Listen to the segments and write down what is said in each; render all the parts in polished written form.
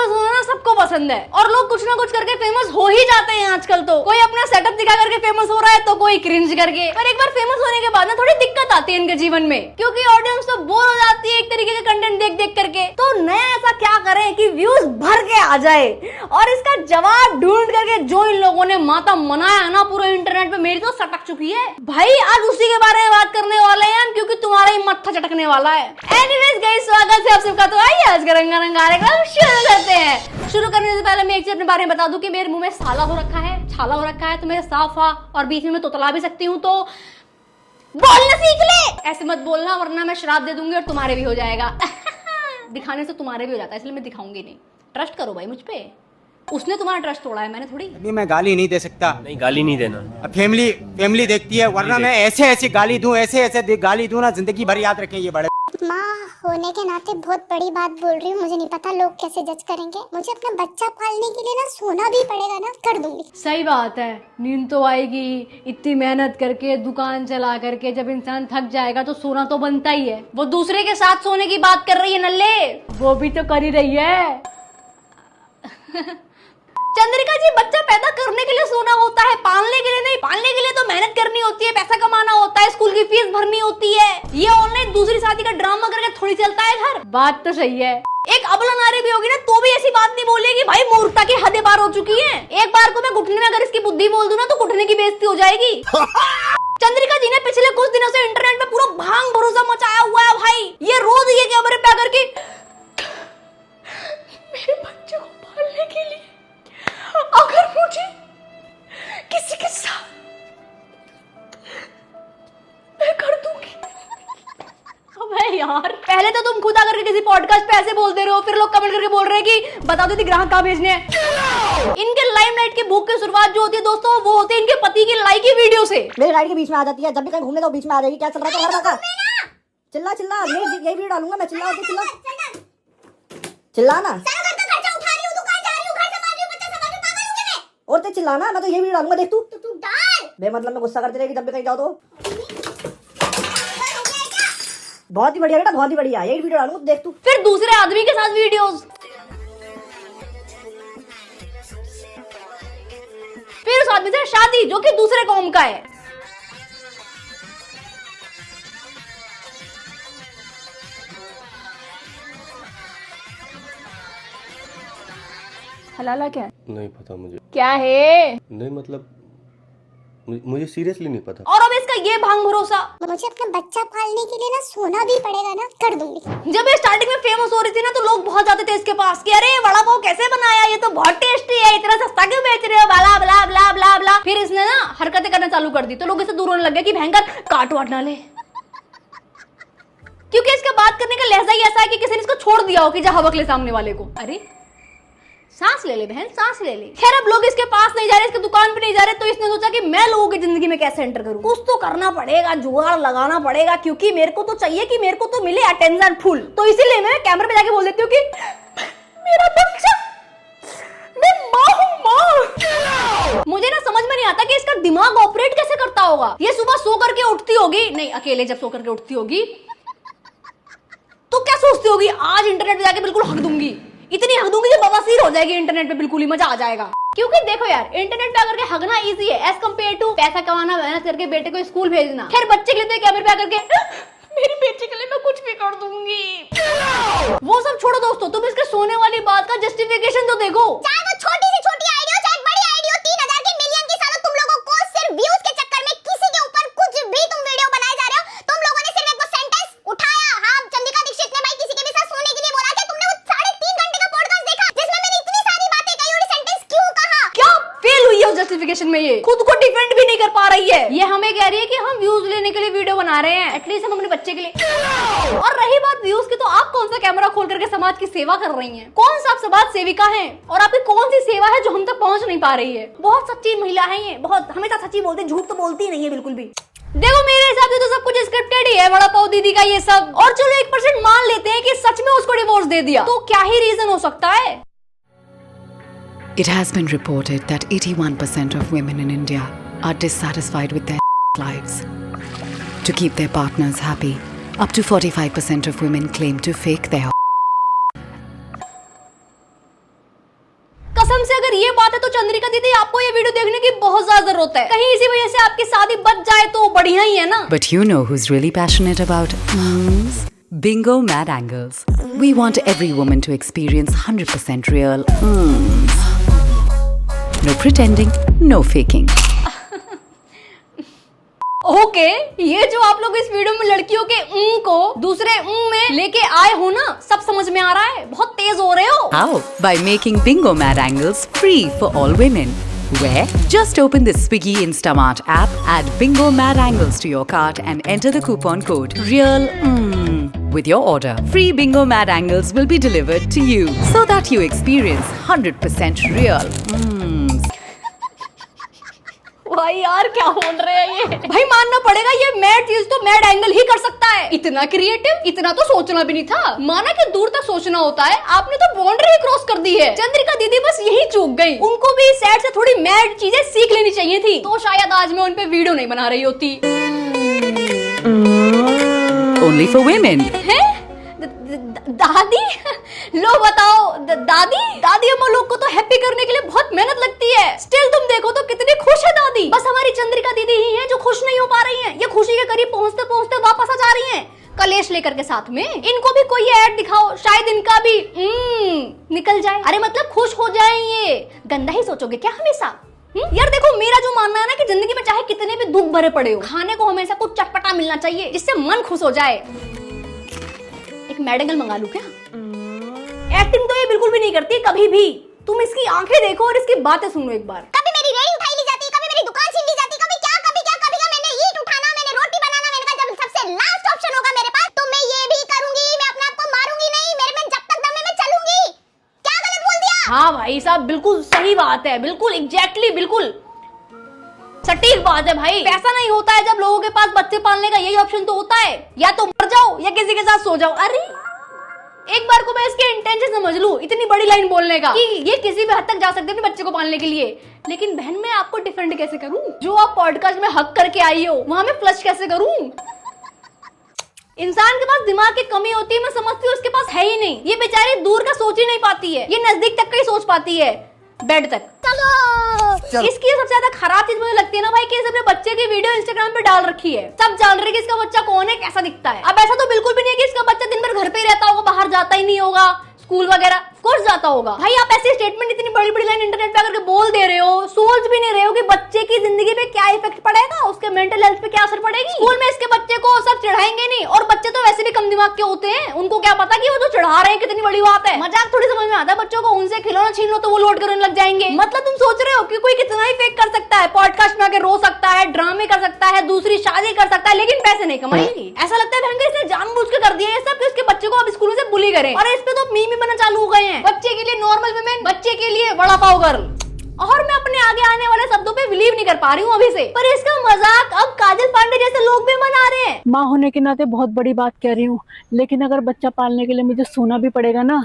Famous होना ना सबको पसंद है और लोग कुछ ना कुछ करके फेमस हो ही जाते हैं आजकल। तो कोई अपना सेटअप दिखा करके फेमस हो रहा है तो कोई क्रिंज करके। पर एक बार फेमस होने के बाद ना थोड़ी दिक्कत आती है इनके जीवन में, क्योंकि ऑडियंस तो बोर हो जाती है एक तरीके का कंटेंट देख देख करके। तो नया ऐसा क्या करें कि व्यूज भर के आ जाए, और इसका जवाब ढूंढ करके जो इन लोगों ने माता मनाया ना पूरे इंटरनेट पे, मेरी तो सटक चुकी है भाई। आज उसी के बारे में बात करने वाले हैं हम, क्योंकि तुम्हारा ही मत्था चटकने वाला है। एनीवेज गाइस, स्वागत है आप सबका। तो आइए आज का रंगारंग कार्यक्रम शुरू करते हैं। शुरू करने से पहले मैं एक चीज अपने बारे में बता दूं कि मेरे मुंह में साला हो रखा है, छाला हो रखा है, तो मेरे साफ और बीच में मैं तोतला भी सकती हूँ, तो बोलना सीख ले। ऐसे मत बोलना वरना मैं श्राप दे दूंगी और तुम्हारे भी हो जाएगा। दिखाने से तुम्हारे भी हो जाता है, इसलिए मैं दिखाऊंगी नहीं। ट्रस्ट करो भाई मुझ पे, उसने तुम्हारा ट्रस्ट तोड़ा है, मैंने थोड़ी। अभी मैं गाली नहीं दे सकता। नहीं, गाली नहीं देना। अब फैमिली देखती है, वरना मैं ऐसे गाली दूं, ऐसे गाली दूं ना, जिंदगी भर याद रखें ये बड़े। माँ होने के नाते बहुत बड़ी बात बोल रही हूँ, मुझे नहीं पता लोग कैसे जज करेंगे। मुझे अपना बच्चा पालने के लिए ना सोना भी पड़ेगा ना, कर दूंगी। सही बात है, नींद तो आएगी। इतनी मेहनत करके दुकान चला करके जब इंसान थक जाएगा तो सोना तो बनता ही है। वो दूसरे के साथ सोने की बात कर रही है नल्ले, वो भी तो कर ही रही है। चंद्रिका जी, बच्चा पैदा करने के लिए सोना होता है, पालने के लिए नहीं। पालने के लिए तो मेहनत करनी होती है, पैसा कमाना होता है, स्कूल की फीस भरनी होती है। ये ऑनलाइन दूसरी शादी का ड्रामा करके थोड़ी चलता है घर। बात तो सही है। एक अबला नारी भी होगी ना तो भी ऐसी बात नहीं बोलेगी भाई, मूर्खता की हदें पार हो चुकी है। एक बार को मैं घुटने में अगर इसकी बुद्धि बोल दूं ना तो घुटने की बेइज्जती हो जाएगी। चंद्रिका जी ने पिछले कुछ दिनों से इंटरनेट में पूरा भांग भरोसा मचाया हुआ है भाई। ये रोज ये कैमरे पे आकर के मेरे बच्चे को पालने के लिए अगर मुझे किसी के साथ मैं कर दूंगी। अबे यार, पहले तो तुम खुद आकर के किसी पॉडकास्ट पे ऐसे बोल दे रहे हो, फिर लोग कमेंट करके बोल रहे हैं कि बता दो ग्राहक कहाँ भेजने हैं। इनके लाइमलाइट की भूख की शुरुआत जो होती है दोस्तों, वो होती है इनके पति की लाइक की वीडियो से। मेरी लाइट के बीच में आ जाती है, जब भी कहीं घूमने तो बीच में आ जाएगी। क्या चल रहा है तुम्हारा? चिल्ला चिल्ला, यही वीडियो डालूंगा मैं। चिल्ला चिल्लाना और तो चिल्लाना, मैं तो ये वीडियो डालूंगा, देख तू डाल। बेमतलब में गुस्सा करते रहेगी जब भी कहीं जाओ तो। बहुत ही बढ़िया बेटा, बहुत ही बढ़िया, यही वीडियो डालूंगा, देख तू। फिर दूसरे आदमी के साथ वीडियोस, फिर उस आदमी से शादी जो कि दूसरे कौम का है। हलाला क्या है? नहीं पता मुझे क्या है? नहीं मतलब मुझे सीरियसली नहीं पता। और अब इसका ये भांग भरोसा। मुझे अपना बच्चा पालने के लिए ना सोना भी पड़ेगा ना, कर दूंगी। जब ये स्टार्टिंग में फेमस हो रही थी ना तो लोग बहुत जाते थे इसके पास कि अरे वड़ा पाव कैसे बनाया, ये तो बहुत टेस्टी है, इतना सस्ता क्यों बेच रहे हो, ब्ला ब्ला ब्ला ब्ला ब्ला। फिर इसने ना हरकतें करना चालू कर दी तो लोग इससे दूर होने लग गए कि भयंकर काट वाट ना ले, क्योंकि इसका बात करने का लहजा ही ऐसा है कि किसी ने इसको छोड़ दिया हो कि जा हवक ले सामने वाले को। अरे सांस ले ले बहन, सांस ले ले। खैर अब लोग इसके पास नहीं जा रहे, इसके दुकान पे नहीं जा रहे, तो इसने सोचा कि मैं लोगों की जिंदगी में कैसे एंटर करूं। कुछ तो करना पड़ेगा, जुगाड़ लगाना पड़ेगा, क्योंकि मेरे को तो चाहिए कि मेरे को तो मिले अटेंशन फुल। तो इसीलिए मैं कैमरे पे जाके बोल देती हूँ कि मेरा बच्चा, मैं माँ हूँ, माँ। मुझे ना समझ में नहीं आता कि इसका दिमाग ऑपरेट कैसे करता होगा। ये सुबह सो करके उठती होगी, नहीं अकेले जब सो करके उठती होगी तो क्या सोचती होगी, आज इंटरनेट पे जाके बिल्कुल हक दूंगी, इतनी हक दूंगी कि बवासीर हो जाएगी इंटरनेट पे, बिल्कुल ही मजा आ जाएगा। क्योंकि देखो यार, इंटरनेट पे आकर के हगना इजी है एज कम्पेयर टू पैसा कमाना, मेहनत करके बेटे को स्कूल भेजना। खैर बच्चे के लिए तो कैमरे पे आकर के मेरी बेटी के लिए मैं कुछ भी कर दूंगी। वो सब छोड़ो दोस्तों, तुम इसके सोने वाली बात का जस्टिफिकेशन तो देखो। चाहे वो छोटी से छोटी आईडी हो, चाहे बड़ी आईडी हो, 3000 की मिलियन की सालों तुम लोगों को सिर्फ व्यूज के चक्कर में किसी के ऊपर कुछ भी तुम वीडियो बनाए जा रहे हो। तुम लोगों ने सिर्फ एक वो सेंटेंस उठाया, हाँ चंद्रिका दीक्षित ने भाई किसी के भी साथ सोने के लिए बोला, कि तुमने वो 3.5 घंटे का पॉडकास्ट देखा जिसमें मैंने इतनी सारी बातें कही और सेंटेंस क्यों कहा? क्या फेल हुई है उस जस्टिफिकेशन में, ये खुद को डिफेंड भी नहीं कर पा रही है। ये हमें कह रही है कि हम व्यूज लेने के लिए वीडियो बना रहे हैं, एटलीस्ट हम अपने बच्चे के लिए। और रही बात व्यूज की, तो आप कौन सा कैमरा खोल करके समाज की सेवा कर रही हैं? कौन सा आप समाज सेविका हैं? और आपकी कौन सी सेवा है जो हम तक पहुंच नहीं पा रही है? बहुत सच्ची महिला है ये, बहुत हमेशा सच्ची बोलती है, झूठ तो बोलती नहीं है बिल्कुल भी। देखो मेरे हिसाब से तो सब कुछ स्क्रिप्टेड ही है, वड़ा पाव दीदी का ये सब। और चलो 1% मान लेते हैं कि सच में उसको डिवोर्स दे दिया, तो क्या ही रीजन हो सकता है? It has been reported that 81% of women in India are dissatisfied with their lives. To keep their partners happy, up to 45% of women claim to fake their देखने की बहुत ज्यादा जरूरत है। कहीं इसी वजह से आपकी शादी बच जाए तो बढ़िया ही है ना। But you know who's really passionate about Bingo Mad Angles. We want every woman to experience 100% real No pretending, no faking. Okay, ये जो आप लोग इस वीडियो में लड़कियों के को दूसरे में लेके आए हो ना, सब समझ में आ रहा है। बहुत तेज हो रहे हो। How? By making Bingo Mad Angles free for all women. Where? Just open the Swiggy Instamart app, add Bingo Mad Angles to your cart and enter the coupon code REAL with your order. Free Bingo Mad Angles will be delivered to you so that you experience 100% real भाई यार क्या बोल रहे हैं ये? भाई मानना पड़ेगा ये मैड चीज तो मैड एंगल ही कर सकता है। इतना क्रिएटिव, इतना तो सोचना भी नहीं था। माना कि दूर तक सोचना होता है, आपने तो बाउंड्री क्रॉस कर दी है। चंद्रिका दीदी बस यही चूक गई। उनको भी सेट से थोड़ी मैड चीजें सीख लेनी चाहिए थी, तो शायद आज मैं उन पे वीडियो नहीं बना रही होती। Only for women. हैं? दादी लो बताओ, दादी हम लोग को तो हैप्पी करने के लिए बहुत मेहनत लगती है। स्टिल तुम देखो तो कितनी खुश है दादी। बस हमारी चंद्रिका दीदी ही है जो खुश नहीं हो पा रही हैं। ये खुशी के करीब पहुंचते पहुंचते वापस आ जा रही हैं कलेश लेकर के साथ में। इनको भी कोई ऐड दिखाओ, शायद इनका भी निकल जाए। अरे मतलब खुश हो जाए। ये गंदा ही सोचोगे क्या हमेशा? यार देखो, मेरा जो मानना है ना कि जिंदगी में चाहे कितने भी दुख भरे पड़े हो, खाने को हमेशा कुछ चटपटा मिलना चाहिए जिससे मन खुश हो जाए। एक मेडिकल मंगा लूं क्या? एक्टिंग तो ये बिल्कुल भी नहीं करती कभी भी। तुम इसकी आंखें देखो और इसकी बातें सुनो एक बार। कभी मेरी रेंट उठाई ली जाती, कभी मेरी दुकान छीन ली जाती, कभी क्या मैंने ईंट उठाना, मैंने रोटी बनाना। मैंने कहा जब सबसे लास्ट ऑप्शन होगा मेरे पास तो मैं ये भी करूंगी। मैं अपने आप को मारूंगी नहीं, मेरे में जब तक दम है मैं चलूंगी। क्या गलत बोल दिया? हाँ भाई साहब, बिल्कुल सही बात है। बिल्कुल एग्जैक्टली, बिल्कुल सटीक बात है भाई। पैसा नहीं होता है जब लोगों के पास बच्चे पालने का, यही ऑप्शन तो होता है। या तो मर जाओ या किसी के साथ सो जाओ। अरे एक बार को मैं इसके इंटेंशन समझ लूं, इतनी बड़ी लाइन बोलने का कि ये किसी भी हद तक जा सकते हैं अपने बच्चे को पालने के लिए। लेकिन बहन मैं आपको डिफेंड कैसे करूं? जो आप पॉडकास्ट में हक करके आई हो वहां मैं फ्लश कैसे करूं? इंसान के पास दिमाग की कमी होती है, मैं समझती हूँ, उसके पास है ही नहीं। ये बेचारी दूर का सोच ही नहीं पाती है, ये नजदीक तक का ही सोच पाती है, बेड तक। इसकी सबसे ज्यादा खराब चीज मुझे लगती है ना भाई कि अपने बच्चे की वीडियो इंस्टाग्राम पे डाल रखी है। सब जान रहे कि इसका बच्चा कौन है, कैसा दिखता है। अब ऐसा तो बिल्कुल भी नहीं है कि इसका बच्चा दिन भर घर पे ही रहता होगा, बाहर जाता ही नहीं होगा, स्कूल वगैरह कोर्स जाता होगा। भाई आप ऐसी स्टेटमेंट इतनी बड़ी बड़ी लाइन इंटरनेट पे आकर के बोल दे रहे हो, सोच भी नहीं रहे हो कि बच्चे की जिंदगी पे क्या इफेक्ट पड़ेगा, उसके मेंटल हेल्थ पे क्या असर पड़ेगी। स्कूल में इसके बच्चे को सब चढ़ाएंगे नहीं, और बच्चे तो वैसे भी कम दिमाग के होते हैं, उनको क्या पता कि वो जो चढ़ा रहे हैं कितनी बड़ी बात है। मजाक थोड़ी समझ में आता है बच्चों को। उनसे खिलौना छीन लो तो वो लोड करने लग जाएंगे। मतलब तुम सोच रहे हो कि कोई कितना ही फेक कर सकता है, पॉडकास्ट में आके रो सकता है, ड्रामे कर सकता है, दूसरी शादी कर सकता है, लेकिन पैसे नहीं कमाएगी। ऐसा लगता है भयंकर इसने जानबूझ के कर दिया ये सब कि उसके बच्चे को अब स्कूल से बुली करें। और इस पे तो मीम बनना चालू हो गए हैं। बच्चे के लिए नॉर्मल वुमेन, बच्चे के लिए बड़ा पाव गर्ल। और मैं अपने आगे आने वाले शब्दों पे बिलीव नहीं कर पा रही हूँ अभी से, पर इसका मजाक अब काजल पांडे जैसे लोग भी बना रहे हैं। माँ होने के नाते बहुत बड़ी बात कह रही हूँ, लेकिन अगर बच्चा पालने के लिए मुझे सोना भी पड़ेगा ना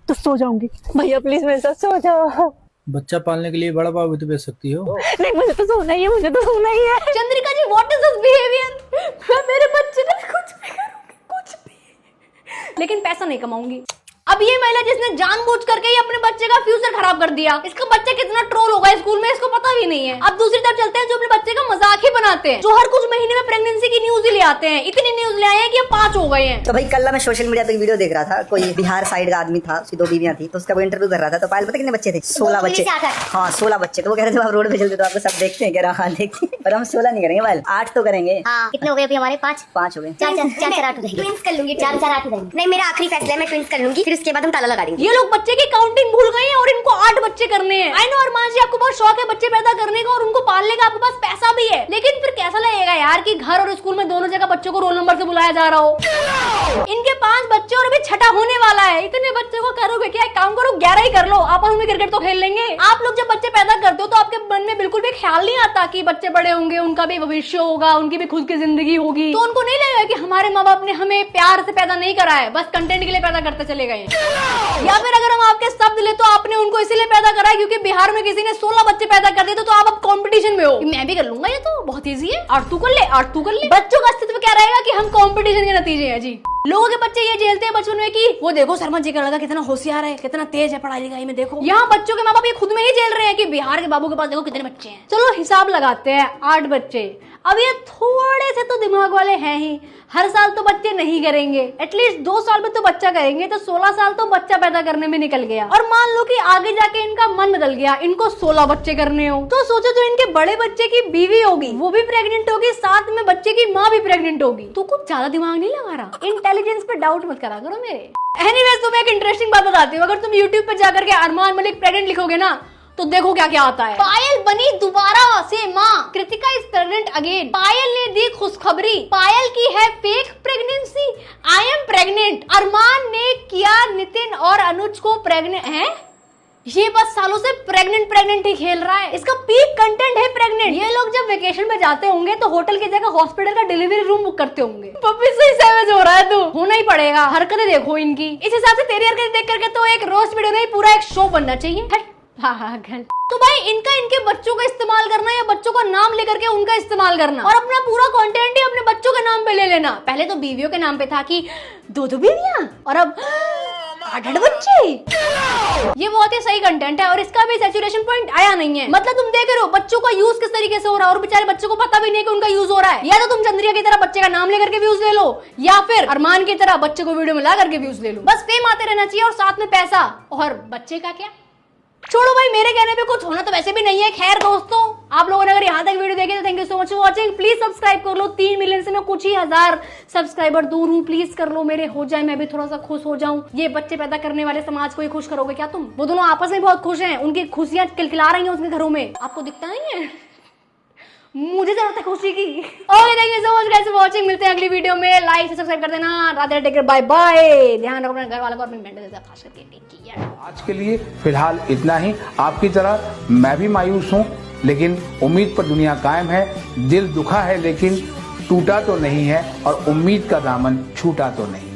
तो सो जाऊंगी। भैया प्लीज मेरे साथ सो जाओ। बच्चा पालने के लिए बड़ा पाव भी तो बेच सकती हो। नहीं मुझे तो सोना ही है, मुझे तो सोना ही है। चंद्रिका जी व्हाट इज दिस बिहेवियर? मैं मेरे बच्चे का कुछ भी करूंगी, कुछ भी, लेकिन पैसा नहीं कमाऊंगी। अब ये महिला जिसने जानबूझ करके ही अपने बच्चे का फ्यूचर खराब कर दिया, इसका बच्चा कितना ट्रोल होगा स्कूल में इसको पता भी नहीं है। अब दूसरी तरफ चलते हैं जो अपने बच्चे का मजाक ही बनाते हैं, जो हर कुछ महीने में प्रेगनेंसी की न्यूज ही ले आते हैं। इतनी न्यूज ले आए हैं कि 5 हो गए हैं। तो भाई कल मैं सोशल मीडिया पे वीडियो देख रहा था, कोई बिहार साइड का आदमी था, उसकी 2 बीवियां थी, तो उसका कोई इंटरव्यू कर रहा था। तो पायल पता कितने बच्चे थे? 16 बच्चे। हाँ 16 बच्चे। तो वो कह रहे थे आप रोड पे चलते तो आपको सब देखते हैं। कह रहा हाँ देखते हैं, पर हम 16 नहीं करेंगे पायल, 8 तो करेंगे। हाँ, कितने हो गए अभी हमारे? 5 हो गए। 4 8 ट्विंस कर लूंगी। 4 8 हो जाएंगे। नहीं मेरा आखिरी फैसला है, मैं ट्विंस कर लूंगी, फिर उसके बाद हम ताला लगा देंगे। ये लोग बच्चे की काउंटिंग भूल गए हैं और इनको 8 बच्चे करने हैं। आई नो अरमान जी आपको बहुत शौक है बच्चे पैदा करने का और उनको पालने का, आपके पास पैसा भी है, लेकिन फिर कैसा लगेगा यार कि घर और स्कूल में दोनों जगह बच्चों को रोल नंबर से बुलाया जा रहा हो। इनके 5 बच्चे और अभी 6ठा होने वाला है। इतने बच्चे को करोगे क्या? एक काम करो 11 ही कर लो, आपस में क्रिकेट तो खेल लेंगे। आप लोग जब बच्चे पैदा करते हो तो आपके मन में बिल्कुल भी ख्याल नहीं आता कि बच्चे बड़े होंगे, उनका भी भविष्य होगा, उनकी भी खुद की जिंदगी होगी। तो उनको नहीं लगेगा कि हमारे माँ बाप ने हमें प्यार से पैदा नहीं करा है, बस कंटेंट के लिए पैदा करते चले गए। या फिर अगर हम आपके शब्द ले तो आपने उनको इसीलिए पैदा करा है क्योंकि बिहार में किसी ने 16 बच्चे पैदा कर दिए, तो आप अब कंपटीशन में हो। मैं भी कर लूंगा, ये तो बहुत इजी है। 8 तू कर ले, 8 तू कर ले। बच्चों का अस्तित्व क्या रहेगा कि हम कंपटीशन के नतीजे हैं जी। लोगों के बच्चे ये झेलते हैं बचपन में कि वो देखो शर्मा जी का लड़का कितना होशियार है, कितना तेज है पढ़ाई लिखाई में, देखो। यहाँ बच्चों के माँ बाप ये खुद में ही झेल रहे हैं कि बिहार के बाबू के पास देखो कितने बच्चे हैं। चलो हिसाब लगाते हैं, 8 बच्चे। अब ये थोड़े से तो दिमाग वाले हैं ही, हर साल तो बच्चे नहीं करेंगे, एटलीस्ट 2 साल में तो बच्चा करेंगे, तो 16 साल तो बच्चा पैदा करने में निकल गया। और मान लो कि आगे जाके इनका मन बदल गया, इनको 16 बच्चे करने हो, तो सोचो जो इनके बड़े बच्चे की बीवी होगी वो भी प्रेग्नेंट होगी, साथ में बच्चे की माँ भी प्रेग्नेंट होगी। तो कुछ ज्यादा दिमाग नहीं लगा रहा, इंटेलिजेंस पे डाउट मत करा करो मेरे। एनीवेज तुम्हें एक इंटरेस्टिंग बात बताती हूँ, अगर तुम यूट्यूब पे जाकर के अरमान मलिक प्रेग्नेंट लिखोगे ना तो देखो क्या क्या आता है। पायल बनी दोबारा से माँ, Kritika is pregnant again, Payal ने दी खुशखबरी, पायल की है fake pregnancy, I am pregnant, Armaan ने किया नितिन और अनुज को प्रेग्नेंट है। ये बस सालों से प्रेग्नेंट ही खेल रहा है, इसका पीक कंटेंट है प्रेग्नेंट। ये लोग जब वेकेशन में जाते होंगे तो होटल की जगह हॉस्पिटल का डिलीवरी रूम बुक करते होंगे। पप्पी सही सैवेज हो रहा है तू, होना ही पड़ेगा, हरकतें देखो इनकी। इस हिसाब से तेरी हरकतें देख करके तो एक रोस्ट वीडियो नहीं पूरा एक शो बनना चाहिए। पागल। तो भाई इनका इनके बच्चों का इस्तेमाल करना या बच्चों का नाम लेकर के उनका इस्तेमाल करना और अपना पूरा कंटेंट ही अपने बच्चों के नाम पे ले लेना। पहले तो बीवियों के नाम पे था कि 2 बीवियां और अब 8 बच्चे। ये बहुत ही सही कंटेंट है और इसका भी सैचुरेशन पॉइंट आया नहीं है। मतलब तुम देख रहे हो बच्चों का यूज किस तरीके से हो रहा है और बेचारे बच्चों को पता भी नहीं कि उनका यूज हो रहा है। या तो तुम चंद्रिया की तरह बच्चे का नाम लेकर के व्यूज ले लो या फिर अरमान की तरह बच्चे को वीडियो में ला करके व्यूज ले लो। बस फेम आते रहना चाहिए और साथ में पैसा, और बच्चे का क्या छोड़ो भाई, मेरे कहने पे कुछ होना तो वैसे भी नहीं है। खैर दोस्तों, आप लोगों ने अगर यहाँ तक वीडियो देखी तो thank you so much for watching. Please subscribe कर लो, 3 मिलियन से मैं कुछ ही 1000 सब्सक्राइबर दूर हूँ। प्लीज कर लो, मेरे हो जाए, मैं भी थोड़ा सा खुश हो जाऊं। ये बच्चे पैदा करने वाले समाज को ही खुश करोगे क्या तुम? वो दोनों आपस में बहुत खुश हैं, उनकी खुशियां किलकिला रही हैं उसके घरों में, आपको दिखता नहीं है? मुझे जरूरत है खुशी की। Okay, thank you so much guys for watching. मिलते हैं अगली वीडियो में, लाइक सब्सक्राइब कर देना। Radhe, take care, bye bye. ध्यान रखो अपने घर वालों को, अपनी मेंटल हेल्थ खास करके टेक केयर। आज के लिए फिलहाल इतना ही। आपकी तरह मैं भी मायूस हूँ, लेकिन उम्मीद पर दुनिया कायम है। दिल दुखा है लेकिन टूटा तो नहीं है और उम्मीद का दामन छूटा तो नहीं।